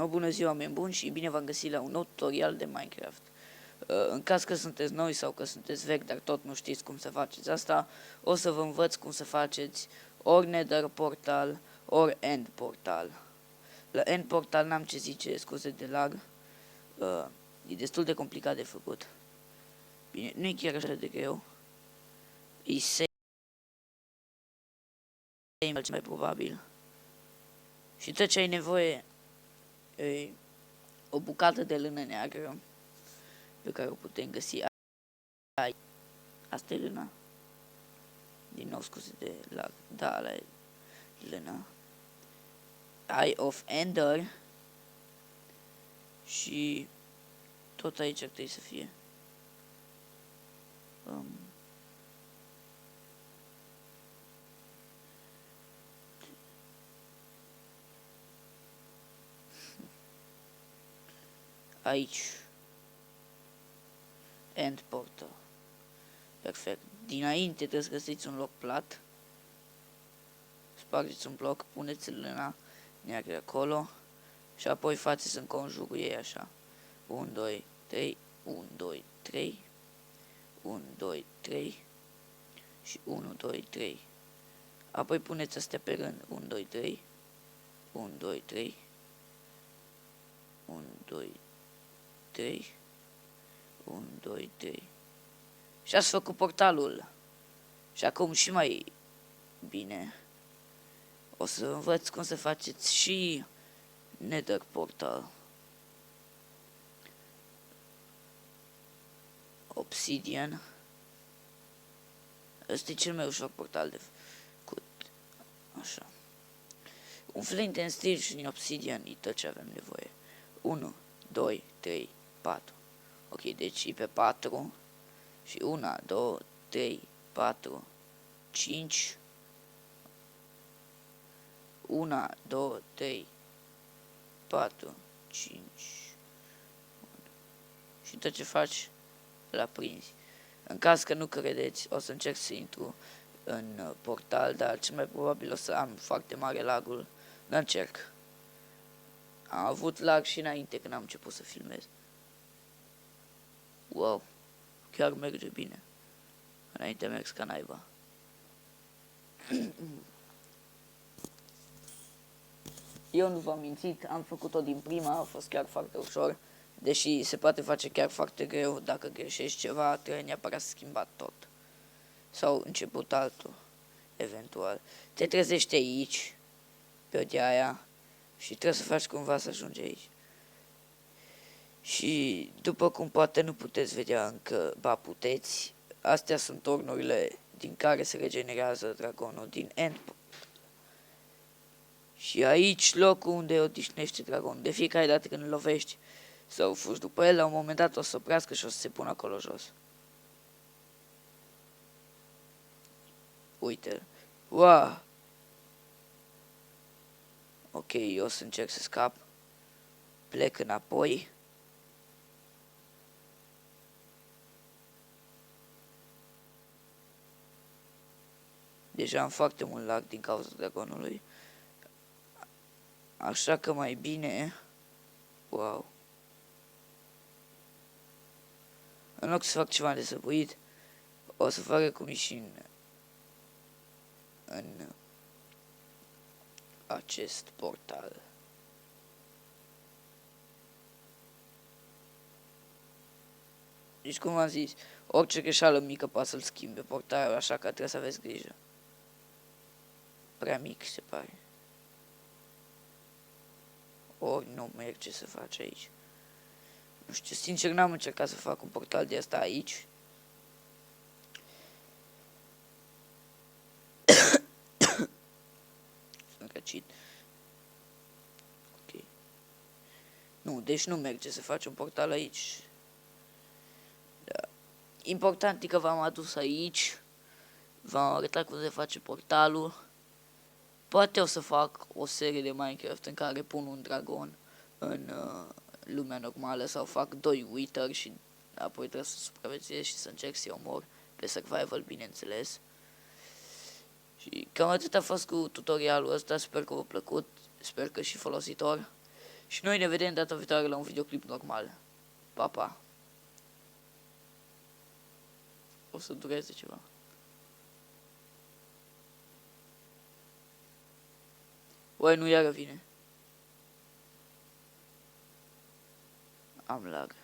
nou, bună ziua, oameni buni, și bine v-am găsit la un nou tutorial de Minecraft. În caz că sunteți noi sau că sunteți vechi, dar tot nu știți cum să faceți asta, o să vă învăț cum să faceți ori Nether portal, ori End portal. La End portal n-am ce zice, scuze de lag, e destul de complicat de făcut. Bine, nu e chiar așa de greu, e same mai probabil. Și tot ce ai nevoie e o bucată de lână neagră pe care o putem găsi aici. Asta e lâna. Din nou scuze de lag. Da, ala e lâna. Eye of Ender. Și tot aici ar trebui să fie. Aici. End portal. Perfect. Dinainte trebuie să găsiți un loc plat. Spargeți un bloc, puneți lâna neagră acolo și apoi faceți în conjurul ei așa. 1, 2, 3, 1, 2, 3, 1, 2, 3 și 1, 2, 3. Apoi puneți astea pe rând. 1, 2, 3, 1, 2, 3, 1, 2, 3, 1, 2, 3. Și ați făcut portalul. Și acum și mai bine o să învăț cum să faceți și Nether portal. Obsidian. Ăsta e cel mai ușor portal de făcut. Așa. Un flint and steel și din obsidian e tot ce avem nevoie. 1, 2, 3, 4. Ok, deci e pe 4. Și 1, 2, 3, 4, 5. 1, 2, 3, 4, 5. Și tot ce faci, îl aprinzi. În caz că nu credeți, o să încerc să intru în portal, dar cel mai probabil o să am foarte mare lagul. Dar încerc. Am avut lag și înainte când am început să filmez. Wow, chiar merge bine. Înainte merg ca naiba. Eu nu v-am mințit, am făcut-o din prima, a fost chiar foarte ușor. Deși se poate face chiar foarte greu, dacă greșești ceva, trebuie neapărat să schimba tot. Sau început altul, eventual. Te trezești aici, pe o de aia, și trebuie să faci cumva să ajungi aici. Și după cum poate nu puteți vedea încă, ba puteți, astea sunt tornurile din care se regenerează dragonul din End. Și aici locul unde odihnește dragonul. De fiecare dată când îl lovești sau fugi după el, la un moment dat o să oprească și o să se pună acolo jos. Uite-l. Wow! Ok, eu o să încerc să scap. Plec înapoi. Deja am foarte mult lag din cauza dragonului. Așa că mai bine... Wow! În loc să fac ceva desăbuit, o să fac cum e și în acest portal. Deci, cum v-am zis, orice greșeală mică poate să-l schimbe portalul, așa că trebuie să aveți grijă. Prea mic, se pare. Ori nu merge să faci aici. Nu știu, sincer n-am încercat să fac un portal de asta aici. Sunt răcit. Ok. Nu, deci nu merge să faci un portal aici. Da. Important e că v-am adus aici. V-am arătat cum se face portalul. Poate o să fac o serie de Minecraft în care pun un dragon în lumea normală sau fac 2 Wither și apoi trebuie să supraviețuiesc și să încerc să-i omor pe survival, bineînțeles. Și cam atât a fost cu tutorialul ăsta, sper că v-a plăcut, sper că și folositor. Și noi ne vedem data viitoare la un videoclip normal. Pa, pa. O să dureze ceva. Oare nu iară vine? Am lag.